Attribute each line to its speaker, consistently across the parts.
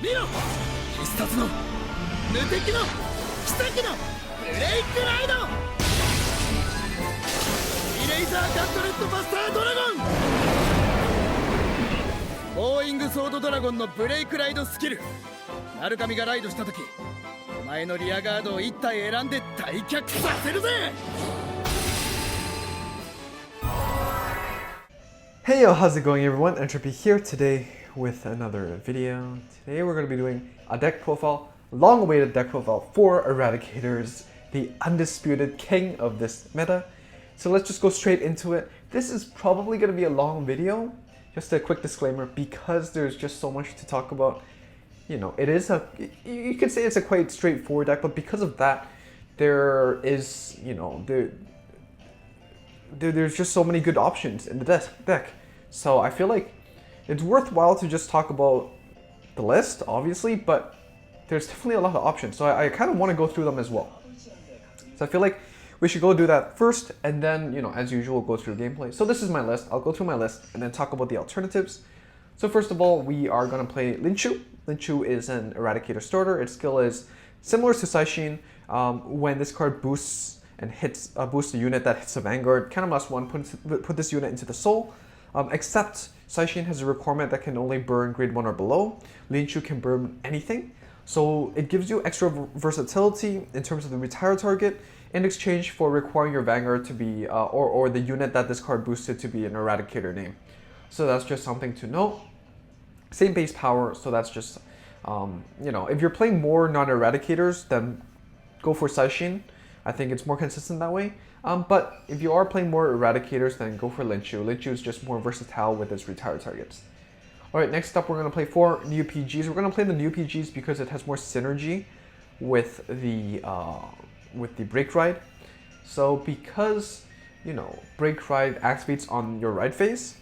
Speaker 1: 見ろ、必殺の無敵の奇跡のブレイクライド、イレイザーガントレットバスタードラゴン、ボーイングソードドラゴンのブレイクライドスキル。ナルカミがライドした時、お前のリアガードを1体選んで退却させるぜ。
Speaker 2: Hey yo, how's it going everyone? Entropy here today with another video. Today we're going to be doing a deck profile, long-awaited deck profile for Eradicators, the undisputed king of this meta. So let's just go straight into it. This is probably going to be a long video. Just a quick disclaimer, because there's just so much to talk about. You know, it is you could say it's a quite straightforward deck, but because of that, there is, you know, there's just so many good options in the deck. So I feel like it's worthwhile to just talk about the list, obviously, but there's definitely a lot of options. So I kind of want to go through them as well. So I feel like we should go do that first, and then, you know, as usual, go through gameplay. So this is my list. I'll go through my list and then talk about the alternatives. So first of all, we are going to play Linchu. Linchu is an Eradicator starter. Its skill is similar to Saishin. When this card boosts and hits boosts a unit that hits a Vanguard, kind of must one put this unit into the soul. Except Saishin has a requirement that can only burn grade 1 or below. Linchu can burn anything. So it gives you extra versatility in terms of the retire target in exchange for requiring your Vanguard to be, or the unit that this card boosted to be an Eradicator name. So that's just something to note. Same base power, so that's just, you know, if you're playing more non-Eradicators, then go for Saishin. I think it's more consistent that way. But if you are playing more Eradicators, then go for Linchu. Linchu is just more versatile with its retire targets. Alright, next up we're going to play 4 new PGs. We're going to play the new PGs because it has more synergy with the Break Ride. So because, you know, Break Ride activates on your right phase,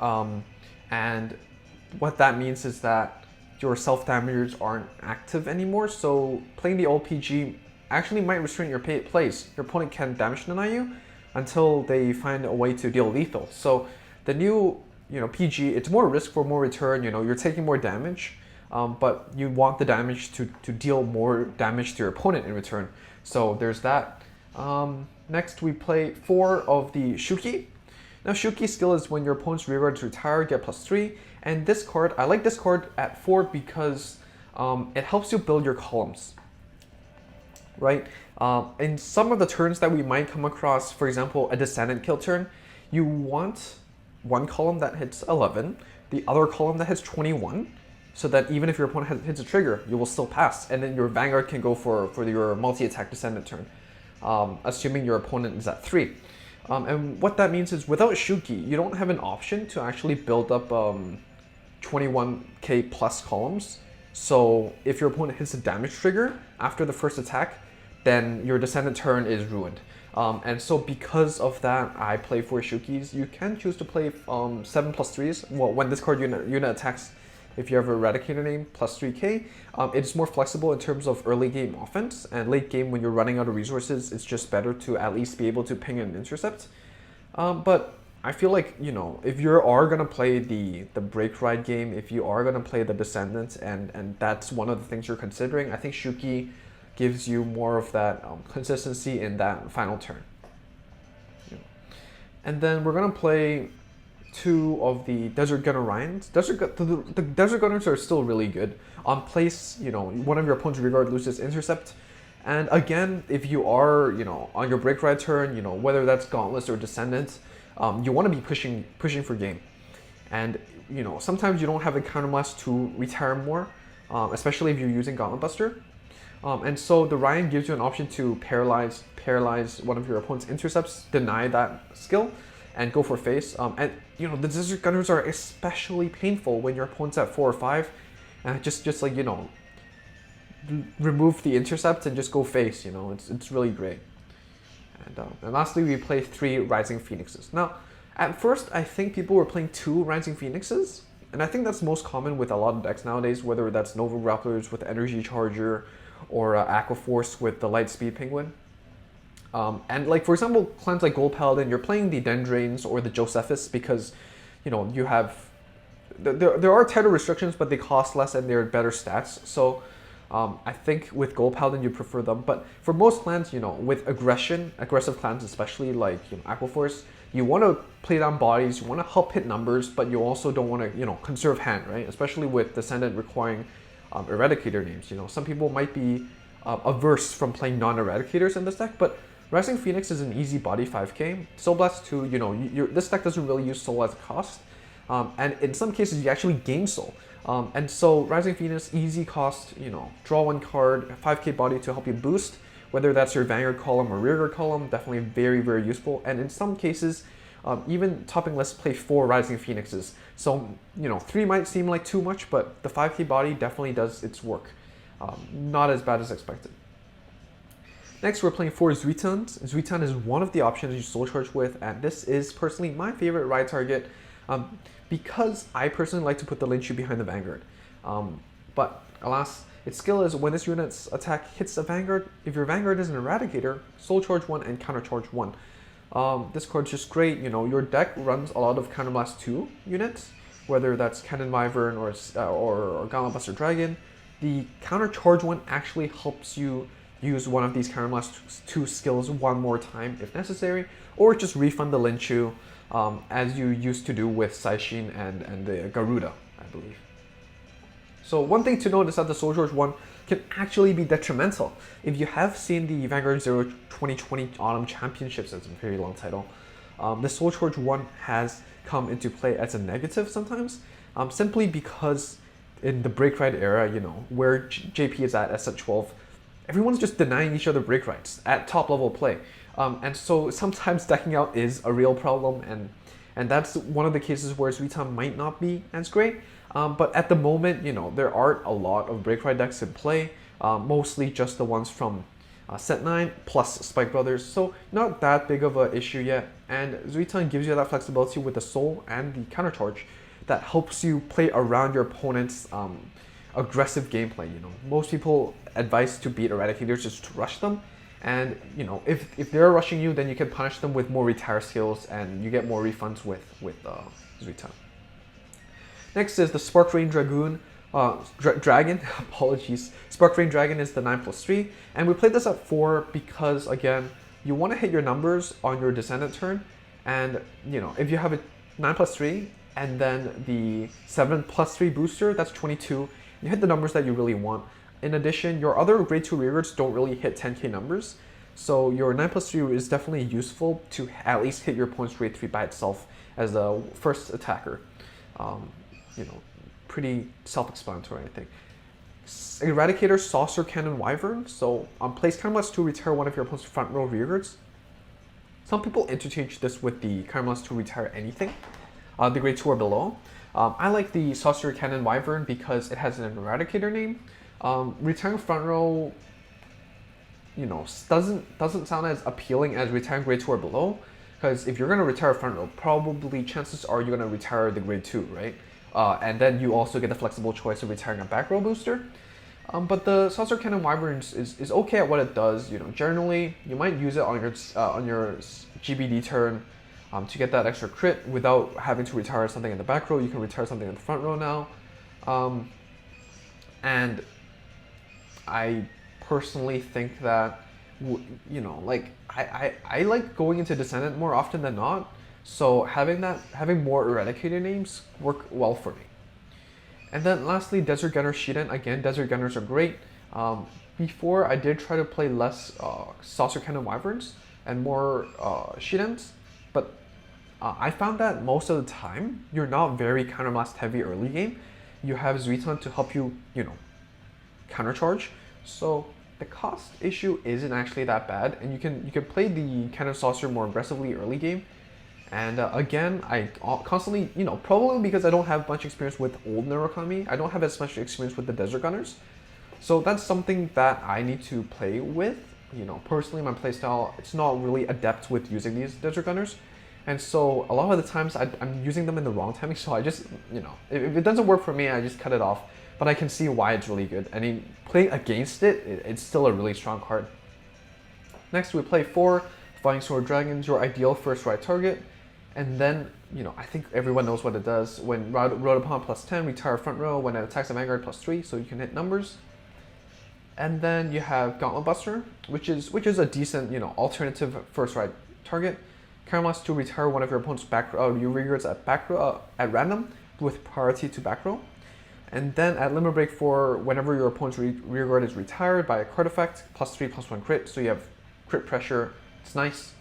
Speaker 2: and what that means is that your self-damagers aren't active anymore, so playing the old PG actually might restrain your plays. Your opponent can damage deny you until they find a way to deal lethal. So the new, you know, PG, it's more risk for more return. You know, you're taking more damage, but you want the damage to deal more damage to your opponent in return. So there's that. Next we play 4 of the Shuki. Now Shuki's skill is when your opponent's rearguards retire, get +3. And this card, I like this card at 4 because it helps you build your columns. Right? In some of the turns that we might come across, for example, a Descendant kill turn, you want one column that hits 11, the other column that hits 21, so that even if your opponent hits a trigger, you will still pass, and then your Vanguard can go for your multi-attack Descendant turn, assuming your opponent is at 3. And what that means is without Shuki, you don't have an option to actually build up 21k plus columns. So if your opponent hits a damage trigger after the first attack, then your Descendant turn is ruined. And so because of that, I play 4 Shukis. You can choose to play 7 +3s. Well, when this card unit attacks, if you have an Eradicator name, +3k. It's more flexible in terms of early game offense, and late game when you're running out of resources, it's just better to at least be able to ping and intercept. But I feel like, you know, if you are going to play the Break Ride game, if you are going to play the Descendant, and that's one of the things you're considering, I think Shuki gives you more of that consistency in that final turn. Yeah. And then we're going to play 2 of the Desert Gun Orions. The Desert Gunners are still really good. On place, you know, one of your opponent's rearguard loses intercept. And again, if you are, you know, on your Break Ride turn, you know, whether that's Gauntless or Descendant, you want to be pushing for game. And, you know, sometimes you don't have a counterblast to retire more, especially if you're using Gauntlet Buster. And so the Ryan gives you an option to paralyze one of your opponent's intercepts, deny that skill, and go for face. And you know, the Desert Gunners are especially painful when your opponent's at 4 or 5, and just like, you know, remove the intercept and just go face. You know, it's really great. And lastly, we play 3 Rising Phoenixes. Now, at first, I think people were playing 2 Rising Phoenixes, and I think that's most common with a lot of decks nowadays, whether that's Nova Grapplers with Energy Charger, or Aqua Force with the Light Speed Penguin. And like, for example, clans like Gold Paladin, you're playing the Dendrains or the Josephus because, you know, you have there are tighter restrictions, but they cost less and they're better stats. So I think with Gold Paladin you prefer them. But for most clans, you know, with aggressive clans, especially like, you know, Aquaforce, you want to play down bodies, you want to help hit numbers, but you also don't want to, you know, conserve hand, right? Especially with Descendant requiring Eradicator names. You know, some people might be averse from playing non-Eradicators in this deck, but Rising Phoenix is an easy body 5k. Soul Blast 2, you know, this deck doesn't really use Soul as a cost. And in some cases, you actually gain Soul. And so Rising Phoenix, easy cost, you know, draw one card, 5k body to help you boost. Whether that's your Vanguard column or Rearguard column, definitely very, very useful. And in some cases, even topping lists play 4 Rising Phoenixes. So, you know, 3 might seem like too much, but the 5k body definitely does its work. Not as bad as expected. Next, we're playing 4 Zuitans. Zuitan is one of the options you soul charge with, and this is personally my favorite ride target because I personally like to put the Lynchu behind the Vanguard. But alas, its skill is when this unit's attack hits a Vanguard, if your Vanguard is an Eradicator, soul charge 1 and counter charge 1. This card's just great. You know, your deck runs a lot of Counterblast 2 units, whether that's Cannon Wyvern or Gauntlet Buster Dragon. The counter charge 1 actually helps you use one of these Counterblast 2 skills one more time if necessary, or just refund the Lynchu as you used to do with Saishin and the Garuda, I believe. So one thing to note is that the Soul Charge 1 can actually be detrimental. If you have seen the Vanguard Zero 2020 Autumn Championships, that's a very long title, the Soul Charge 1 has come into play as a negative sometimes, simply because in the Break Ride era, you know, where JP is at set 12, everyone's just denying each other break rights at top level play. And so sometimes decking out is a real problem, and that's one of the cases where Zuitan might not be as great. But at the moment, you know, there aren't a lot of break ride decks in play, mostly just the ones from set 9 plus Spike Brothers, so not that big of an issue yet. And Zuitan gives you that flexibility with the Soul and the counter charge that helps you play around your opponent's aggressive gameplay. You know, most people advise to beat Eradicators just to rush them, and you know, if they're rushing you, then you can punish them with more retire skills and you get more refunds with Zuitan. Next is the Spark Rain Dragoon. Dragon, apologies. Spark Rain Dragon is the 9+3, and we played this at 4 because, again, you want to hit your numbers on your Descendant turn, and you know, if you have a 9+3 and then the 7+3 booster, that's 22. You hit the numbers that you really want. In addition, your other grade 2 rearguards don't really hit 10k numbers, so your 9+3 is definitely useful to at least hit your opponent's grade 3 by itself as the first attacker. You know, pretty self-explanatory, I think. Eradicator, Saucer Cannon, Wyvern. So place Counterblast 2, retire one of your opponent's front row rearguards. Some people interchange this with the Counterblast 2, retire anything, the grade 2 or below. I like the Saucer Cannon Wyvern because it has an Eradicator name. Retiring front row, you know, doesn't sound as appealing as retiring grade 2 or below, because if you're going to retire front row, probably chances are you're going to retire the grade 2, right? And then you also get the flexible choice of retiring a back row booster. But the Saucer Cannon Wyvern is okay at what it does. You know, generally you might use it on your GBD turn to get that extra crit without having to retire something in the back row. You can retire something in the front row now. And I personally think that, you know, like I like going into Descendant more often than not. So having more Eradicator names work well for me. And then lastly, Desert Gunner Shiden. Again, Desert Gunners are great. Before I did try to play less Saucer Cannon Wyverns and more Shidens, but I found that most of the time you're not very counterblast heavy early game. You have Zuitan to help you, you know, countercharge. So the cost issue isn't actually that bad, and you can play the Cannon Saucer more aggressively early game. And again, I constantly, you know, probably because I don't have much experience with old Narukami, I don't have as much experience with the Desert Gunners. So that's something that I need to play with. You know, personally, my playstyle, it's not really adept with using these Desert Gunners. And so a lot of the times I'm using them in the wrong timing, so I just, you know, if it doesn't work for me, I just cut it off. But I can see why it's really good. I mean, playing against it, it's still a really strong card. Next, we play 4 Flying Sword Dragons, your ideal first ride target. And then, I think everyone knows what it does. When rode upon +10, retire front row. When it attacks a Vanguard +3, so you can hit numbers. And then you have Gauntlet Buster, which is a decent, alternative first ride target. Counterblast to retire one of your opponent's your rearguards at random with priority to back row. And then at limit break 4, whenever your opponent's rearguard is retired by a card effect, +3/+1 crit, so you have crit pressure. It's nice.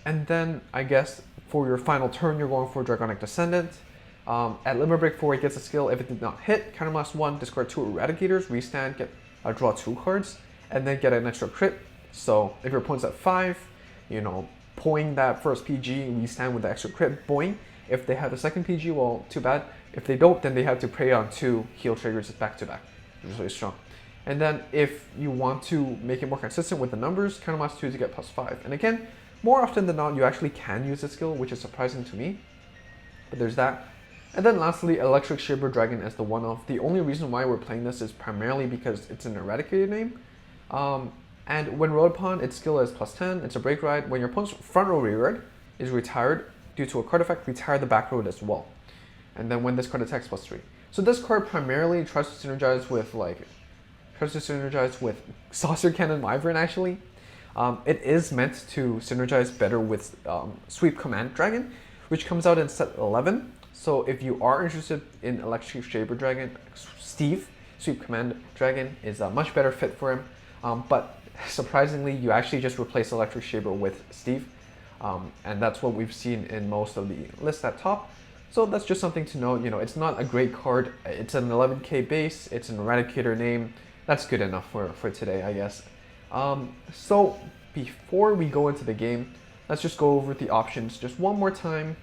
Speaker 2: And then I guess for your final turn, you're going for Dragonic Descendant. At limit break 4, it gets a skill. If it did not hit, counterblast 1, discard 2 Eradicators, restand, draw 2 cards, and then get an extra crit. So if your opponent's at 5, pulling that first PG, restand with the extra crit, boing. If they have the second PG, well, too bad. If they don't, then they have to prey on 2 heal triggers back to back, which is really strong. And then if you want to make it more consistent with the numbers, counterblast 2 to get +5. And again, more often than not, you actually can use this skill, which is surprising to me. But there's that. And then lastly, Electric Shaper Dragon as the one-off. The only reason why we're playing this is primarily because it's an Eradicator name. And when rode upon, its skill is +10. It's a break ride. When your opponent's front row rearguard is retired due to a card effect, retire the back row as well. And then when this card attacks, +3. So this card primarily tries to synergize with Saucer Cannon Wyvern actually. It is meant to synergize better with Sweep Command Dragon, which comes out in set 11. So if you are interested in Electric Shaper Dragon, Steve, Sweep Command Dragon, is a much better fit for him. But surprisingly, you actually just replace Electric Shaper with Steve. And that's what we've seen in most of the lists at top. So that's just something to know. It's not a great card. It's an 11k base. It's an Eradicator name. That's good enough for today, I guess. So before we go into the game, let's just go over the options just one more time.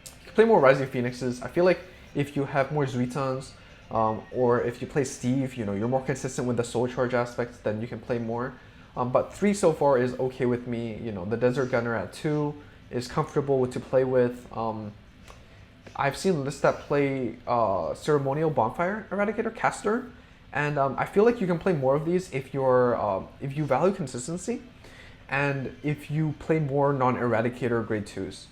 Speaker 2: You can play more Rising Phoenixes. I feel like if you have more Zuitons, or if you play Steve, you're more consistent with the Soul Charge aspects, then you can play more. But 3 so far is okay with me. The Desert Gunner at 2 is comfortable to play with. I've seen lists that play Ceremonial Bonfire Eradicator Caster, and I feel like you can play more of these if you value consistency, and if you play more non-Eradicator grade 2s.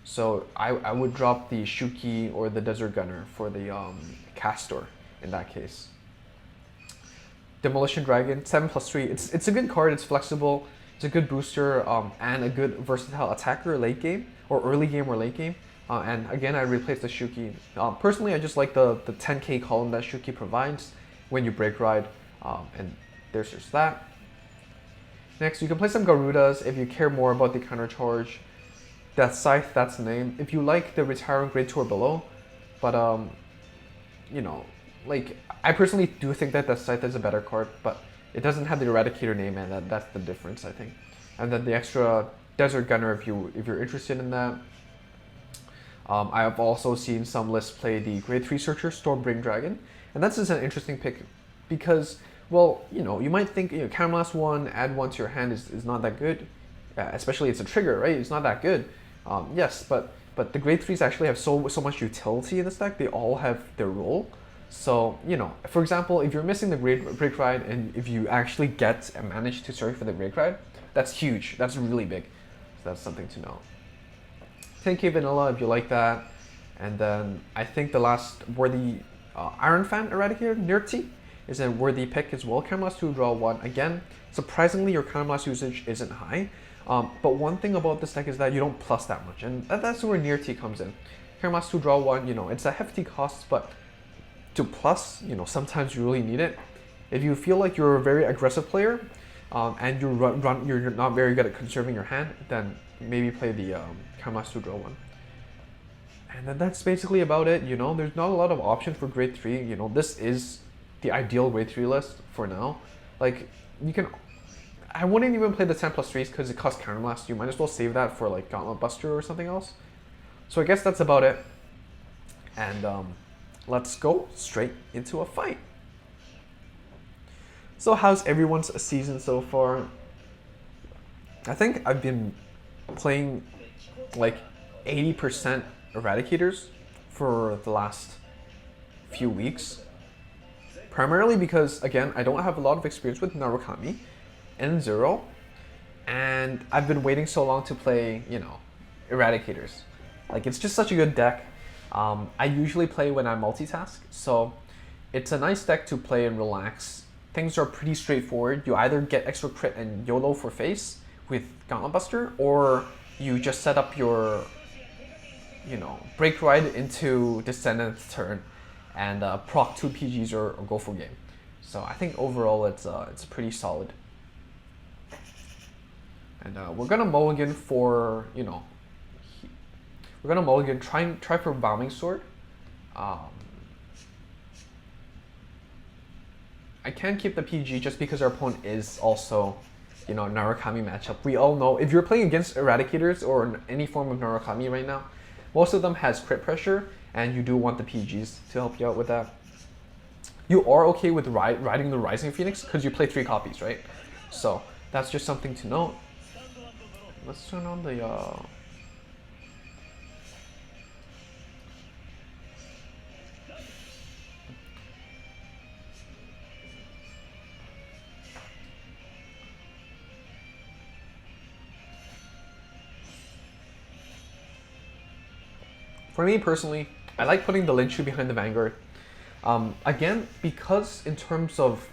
Speaker 2: So I would drop the Shuki or the Desert Gunner for the Castor in that case. Demolition Dragon, 7+3. It's a good card. It's flexible. It's a good booster and a good versatile attacker late game or early game or late game. And again, I replaced the Shuki. Personally, I just like the 10k column that Shuki provides when you break ride, and there's just that. Next, you can play some Garudas if you care more about the counter charge. That Scythe, that's the name. If you like the retiring grade 2 or below, but like I personally do think that Scythe is a better card, but it doesn't have the Eradicator name, and that's the difference, I think. And then the extra Desert Gunner if you're interested in that. I have also seen some lists play the grade 3 Searcher Stormbringer Dragon, and that's just an interesting pick because, well, you might think Counterblast 1, add 1 to your hand is not that good, especially it's a trigger, right? It's not that good. Yes, but the grade 3s actually have so much utility in this deck. They all have their role. So, for example, if you're missing the break ride and if you actually get and manage to search for the break ride, that's huge. That's really big. So that's something to know. 10k vanilla if you like that. And then I think the last worthy Iron Fan Eradicator, Nirti, is a worthy pick as well. Counterblast 2, draw 1. Again, surprisingly, your Counterblast usage isn't high. But one thing about this deck is that you don't plus that much, and that's where Nirti comes in. Counterblast 2, draw 1, it's a hefty cost, but to plus, sometimes you really need it. If you feel like you're a very aggressive player, and you're not very good at conserving your hand, then maybe play the Counterblast 2, draw 1. And then that's basically about it. There's not a lot of options for grade 3. This is the ideal grade 3 list for now. Like, I wouldn't even play the 10+3s because it costs Counterblast. You might as well save that for like Gauntlet Buster or something else. So I guess that's about it. And let's go straight into a fight. So how's everyone's season so far? I think I've been playing like 80% Eradicators for the last few weeks. Primarily because, again, I don't have a lot of experience with Narukami and Zero, and I've been waiting so long to play, Eradicators. Like, it's just such a good deck. I usually play when I multitask, so it's a nice deck to play and relax. Things are pretty straightforward. You either get extra crit and YOLO for face with Gauntlet Buster, or you just set up your, you know, Break Ride into Descendant's turn and proc 2 PGs or go for game. So I think overall it's pretty solid. And we're gonna mulligan for, you know, we're gonna mulligan, try for Bombing Sword. I can keep the PG just because our opponent is also, you know, Narukami matchup. We all know if you're playing against Eradicators or any form of Narukami right now, most of them has crit pressure, and you do want the PGs to help you out with that. You are okay with riding the Rising Phoenix because you play 3 copies, right? So that's just something to note. Let's turn on the For me personally, I like putting the Linshu behind the Vanguard. Again, because in terms of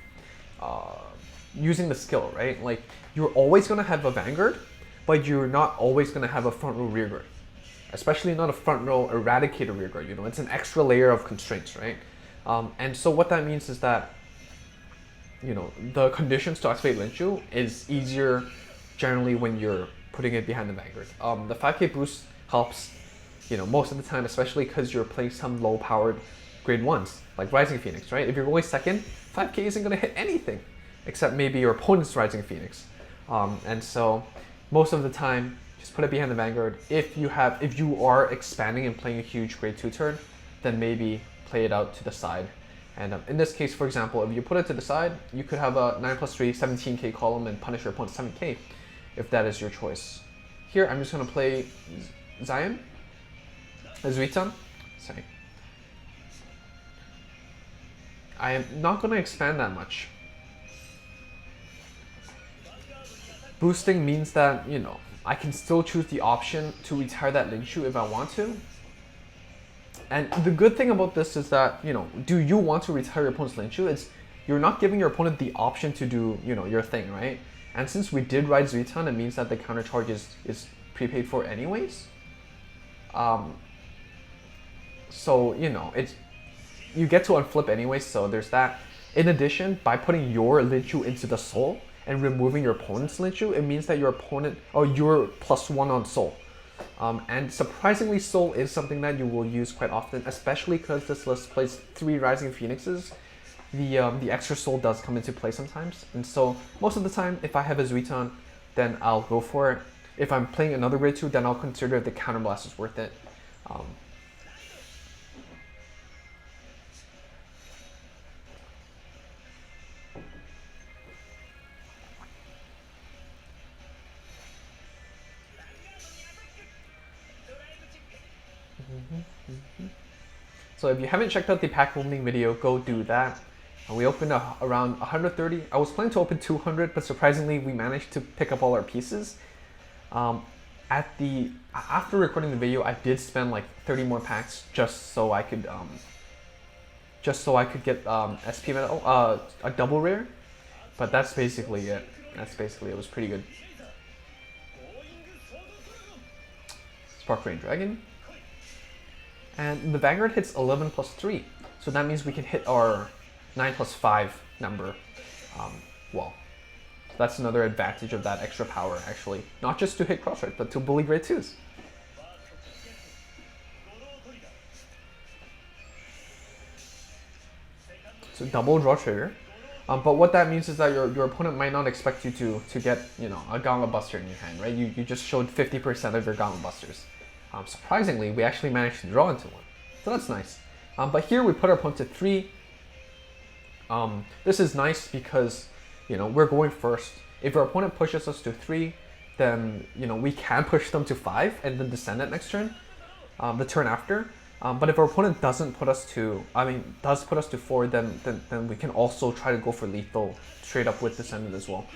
Speaker 2: using the skill, right? Like, you're always going to have a Vanguard, but you're not always going to have a front row rear guard. Especially not a front row Eradicator rear guard, you know, it's an extra layer of constraints, right? And so what that means is that, you know, the conditions to activate Linshu is easier generally when you're putting it behind the Vanguard. The 5k boost helps, you know, most of the time, especially because you're playing some low-powered grade 1s, like Rising Phoenix, right? If you're going second, 5k isn't going to hit anything, except maybe your opponent's Rising Phoenix. And so, most of the time, just put it behind the Vanguard. If you are expanding and playing a huge grade 2 turn, then maybe play it out to the side. And in this case, for example, if you put it to the side, you could have a 9+3, 17k column and punish your opponent 7k, if that is your choice. Here, I'm just going to play Zion. Zuitan? Sorry. I am not going to expand that much. Boosting means that, you know, I can still choose the option to retire that Linshu if I want to. And the good thing about this is that, you know, do you want to retire your opponent's Linshu? It's, you're not giving your opponent the option to do, you know, your thing, right? And since we did ride Zuitan, it means that the counter charge is prepaid for anyways. So, you know, you get to unflip anyways, so there's that. In addition, by putting your Linshu into the soul and removing your opponent's Linshu, it means that your opponent, or you're +1 on soul. And surprisingly, soul is something that you will use quite often, especially because this list plays 3 Rising Phoenixes. The extra soul does come into play sometimes, and so most of the time, if I have a Zuitan, then I'll go for it. If I'm playing another grade 2, then I'll consider the counter blast is worth it. So if you haven't checked out the pack opening video, go do that. We opened around 130. I was planning to open 200, but surprisingly we managed to pick up all our pieces. After recording the video, I did spend like 30 more packs just so I could get SP metal, a double rare. But that's basically it. It was pretty good. Spark Rain Dragon. And the Vanguard hits 11+3, so that means we can hit our 9+5 number. Well, so that's another advantage of that extra power, actually. Not just to hit cross-rate, but to bully grade 2s. So double draw trigger. But what that means is that your opponent might not expect you to get, you know, a Gauntlet Buster in your hand, right? You just showed 50% of your Gauntlet Busters. Surprisingly, we actually managed to draw into one, so that's nice. But here we put our opponent to 3. This is nice because, you know, we're going first. If our opponent pushes us to 3, then, you know, we can push them to 5 and then Descendant next turn, the turn after. But if our opponent does put us to 4, then we can also try to go for lethal straight up with Descendant as well.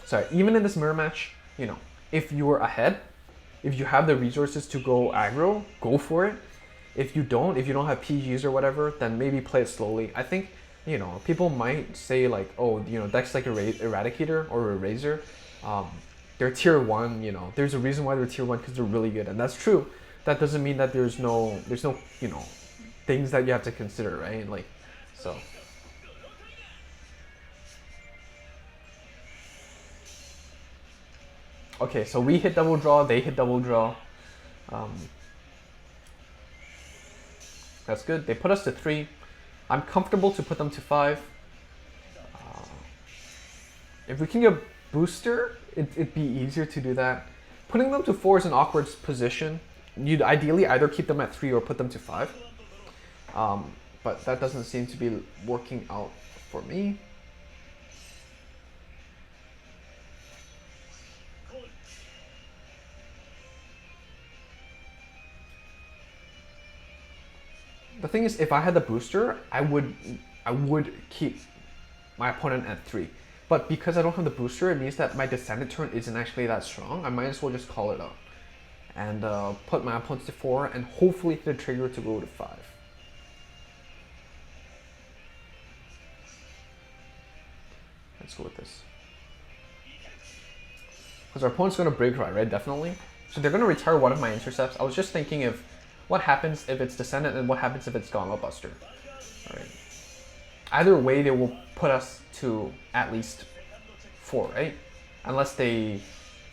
Speaker 2: Sorry, even in this mirror match, you know, if you're ahead, if you have the resources to go aggro, go for it. If you don't have PGs or whatever, then maybe play it slowly. I think, you know, people might say like, oh, you know, decks like Eradicator or Eraser, they're tier 1, you know. There's a reason why they're tier 1 because they're really good, and that's true. That doesn't mean that there's no, you know, things that you have to consider, right? Like, so. Okay, so we hit double draw, they hit double draw. That's good. They put us to 3. I'm comfortable to put them to 5. If we can get booster, it'd be easier to do that. Putting them to 4 is an awkward position. You'd ideally either keep them at 3 or put them to 5. But that doesn't seem to be working out for me. The thing is, if I had the booster, I would keep my opponent at 3. But because I don't have the booster, it means that my descendant turn isn't actually that strong. I might as well just call it out and put my opponent to 4 and hopefully hit a trigger to go to 5. Let's go with this. Because our opponent's going to break right? Definitely. So they're going to retire one of my intercepts. I was just thinking if what happens if it's Descendant and what happens if it's Gauntlet Buster. Alright. Either way, they will put us to at least 4, right? Unless they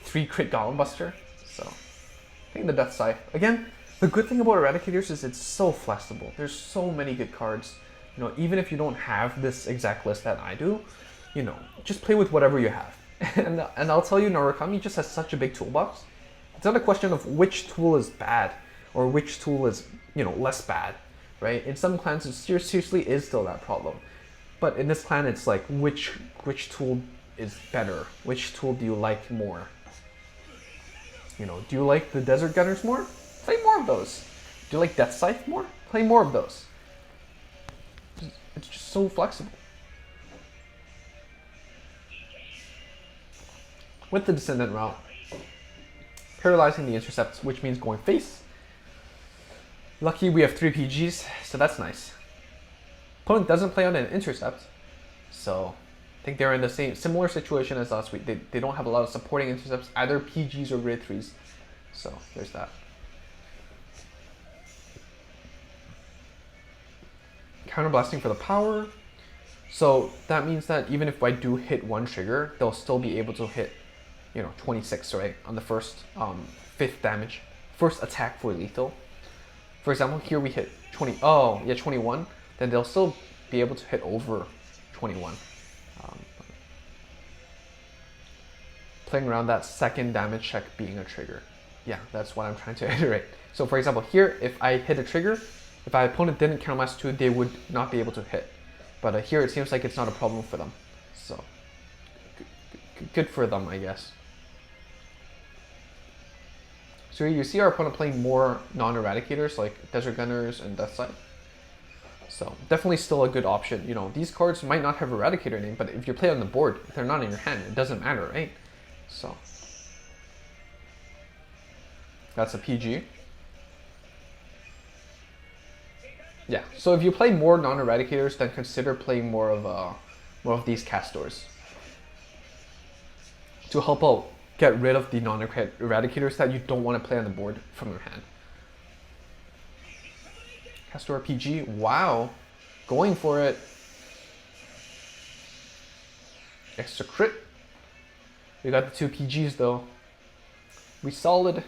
Speaker 2: 3 crit Gauntlet Buster. So, I think the Death Scythe. Again, the good thing about Eradicators is it's so flexible. There's so many good cards. You know, even if you don't have this exact list that I do, you know, just play with whatever you have. and I'll tell you, Narukami just has such a big toolbox. It's not a question of which tool is bad or which tool is, you know, less bad, right? In some clans, it seriously is still that problem. But in this clan, it's like, which tool is better? Which tool do you like more? You know, do you like the Desert Gunners more? Play more of those. Do you like Death Scythe more? Play more of those. It's just so flexible. With the Descendant route, paralyzing the intercepts, which means going face. Lucky we have 3 PGs, so that's nice. Opponent doesn't play on an intercept, so I think they're in the similar situation as last week. They don't have a lot of supporting intercepts, either PGs or grade 3s. So there's that. Counterblasting for the power. So that means that even if I do hit 1 trigger, they'll still be able to hit, you know, 26, right? On the first 5th damage. First attack for lethal. For example, here we hit 21, then they'll still be able to hit over 21. Playing around that second damage check being a trigger. Yeah, that's what I'm trying to iterate. So for example, here, if I hit a trigger, if my opponent didn't counterblast 2, they would not be able to hit. But here it seems like it's not a problem for them. So, good for them, I guess. So you see our opponent playing more non-Eradicators like Desert Gunners and Death Scythe. So definitely still a good option. You know, these cards might not have Eradicator name, but if you play on the board, if they're not in your hand, it doesn't matter, right? So that's a PG. Yeah, so if you play more non-Eradicators, then consider playing more of these Castors to help out get rid of the non-Eradicators that you don't want to play on the board from your hand. Castor PG, wow, going for it. Extra crit. We got the 2 PGs though. We solid.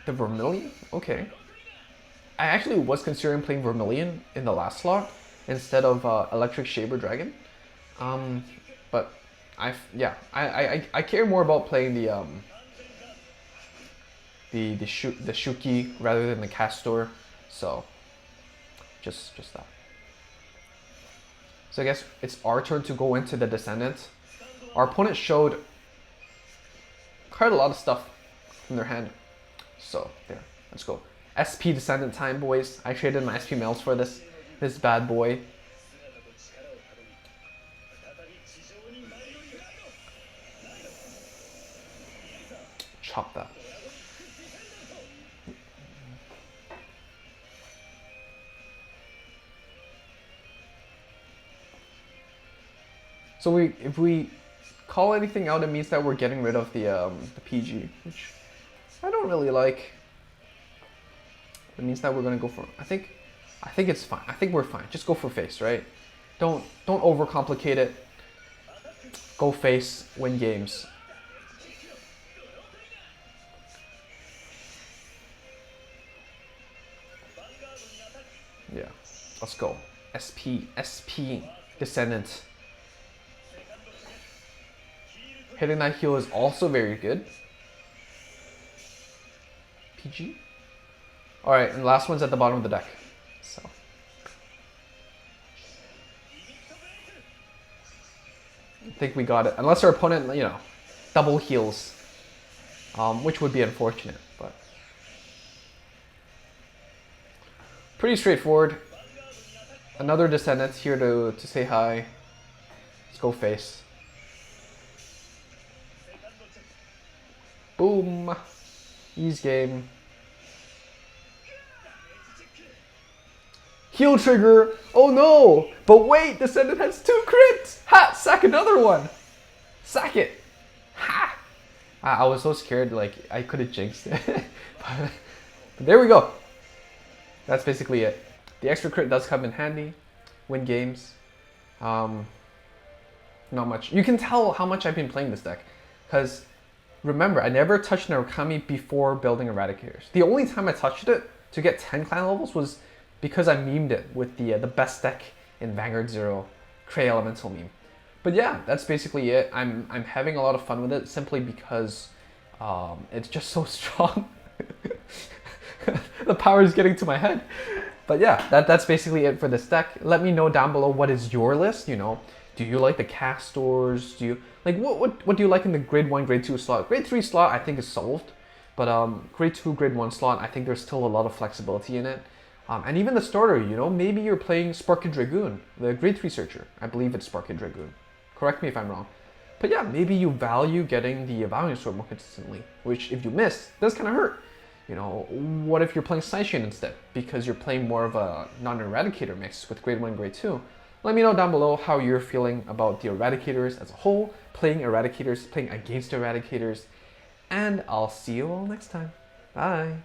Speaker 2: The Vermilion, okay. I actually was considering playing Vermilion in the last slot instead of Electric Shaber Dragon, but I care more about playing the Shuki rather than the Castor, so just that. So I guess it's our turn to go into the Descendant. Our opponent showed quite a lot of stuff from their hand, so there, let's go. SP Descendant time, boys. I traded my SP Males for this bad boy. chop that. So if we call anything out, it means that we're getting rid of the PG, which I don't really like. It means that we're gonna go for. I think it's fine. I think we're fine. Just go for face, right? Don't overcomplicate it. Go face, win games. Yeah, let's go. SP, Descendant. Hitting that heal is also very good. PG. Alright, and the last one's at the bottom of the deck. So. I think we got it. Unless our opponent, you know, double heals. Which would be unfortunate, but. Pretty straightforward. Another Descendant here to say hi. Let's go face. Boom. Ease game. Heal trigger. Oh no. But wait, Descendant has 2 crits. Ha! Sack another one. Sack it. Ha! I was so scared, like, I could have jinxed it. but there we go. That's basically it. The extra crit does come in handy. Win games. Not much. You can tell how much I've been playing this deck. Because, remember, I never touched Narukami before building Eradicators. The only time I touched it to get 10 clan levels was because I memed it with the best deck in Vanguard 0 Cray Elemental meme. But yeah, that's basically it. I'm having a lot of fun with it simply because it's just so strong. The power is getting to my head. But yeah, that's basically it for this deck. Let me know down below what is your list, you know. Do you like the castors? Do you like what do you like in the grade 1, grade 2 slot? Grade 3 slot I think is solved. But grade 2, grade 1 slot, I think there's still a lot of flexibility in it. And even the starter, you know, maybe you're playing Sparky Dragoon, the grade 3 searcher. I believe it's Sparky Dragoon. Correct me if I'm wrong. But yeah, maybe you value getting the Valiant Sword more consistently, which if you miss, does kind of hurt. You know, what if you're playing Sideshain instead? Because you're playing more of a non-Eradicator mix with grade 1, grade 2. Let me know down below how you're feeling about the Eradicators as a whole, playing Eradicators, playing against Eradicators, and I'll see you all next time. Bye!